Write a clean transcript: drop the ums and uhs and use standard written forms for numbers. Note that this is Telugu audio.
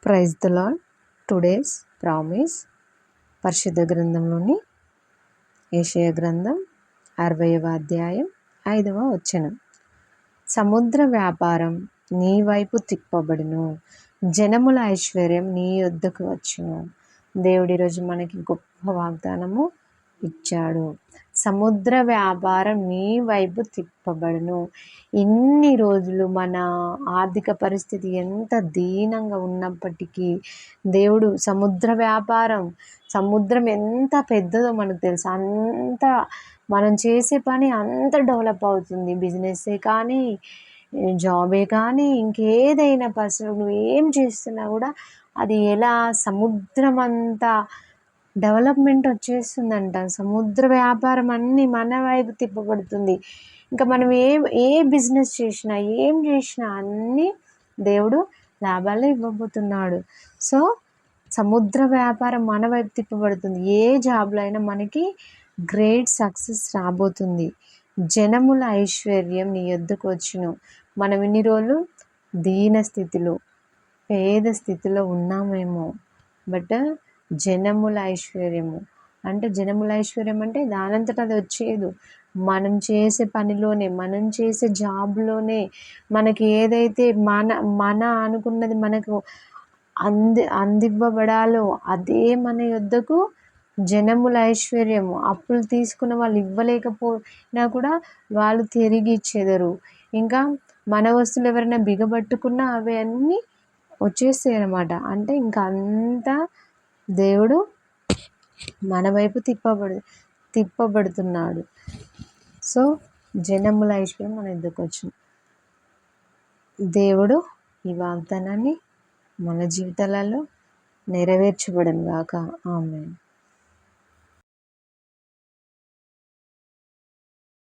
Praise the lord. Today's promise పరిశుద్ధ గ్రంథంలోని యెషయా గ్రంథం 60వ అధ్యాయం 5వ వచనం. సముద్ర వ్యాపారం నీ వైపు తిప్పబడును, జనముల ఐశ్వర్యం నీ యొద్దకు వచ్చును. దేవుడు ఈరోజు మనకి గొప్ప వాగ్దానము ఇచ్చాడు. సముద్ర వ్యాపారం నీ వైపు తిప్పబడును. ఇన్ని రోజులు మన ఆర్థిక పరిస్థితి ఎంత దీనంగా ఉన్నప్పటికీ దేవుడు సముద్రం ఎంత పెద్దదో మనకు తెలుసు. అంత మనం చేసే పని అంత డెవలప్ అవుతుంది. బిజినెస్సే కానీ, జాబే కానీ, ఇంకేదైనా పర్సనల్ నువ్వు ఏం చేస్తున్నా కూడా అది ఎలా సముద్రం అంతా డెవలప్మెంట్ వచ్చేస్తుందంట. సముద్ర వ్యాపారం అన్నీ మన వైపు తిప్పబడుతుంది. ఇంకా మనం ఏ బిజినెస్ చేసినా, ఏం చేసినా అన్నీ దేవుడు లాభాలే ఇవ్వబోతున్నాడు. సో సముద్ర వ్యాపారం మన వైపు తిప్పబడుతుంది. ఏ జాబ్లో అయినా మనకి గ్రేట్ సక్సెస్ రాబోతుంది. జనముల ఐశ్వర్యం నీ యొద్దకు వచ్చును. మనం ఇన్ని రోజులు దీన స్థితిలో, పేద స్థితిలో ఉన్నామేమో, బట్ జనముల ఐశ్వర్యం అంటే దానంతట అది వచ్చేది. మనం చేసే పనిలోనే, మనం చేసే జాబ్లోనే మనకి ఏదైతే మన అనుకున్నది మనకు అందివ్వబడాలో అదే మన యొద్దకు జనముల ఐశ్వర్యము. అప్పులు తీసుకున్న వాళ్ళు ఇవ్వలేకపోయినా కూడా వాళ్ళు తిరిగి ఇచ్చేదరు. ఇంకా మన వస్తువులు ఎవరైనా బిగబట్టుకున్నా అవి అన్నీ వచ్చేస్తాయి అన్నమాట. అంటే ఇంకా అంతా దేవుడు మన వైపు తిప్పబడుతున్నాడు. సో జనముల ఐశ్వర్యం మన ఎద్దుకు వచ్చింది. దేవుడు ఈ వాగ్దానాన్ని మన జీవితాలలో నెరవేర్చబడును గాక. ఆమేన్.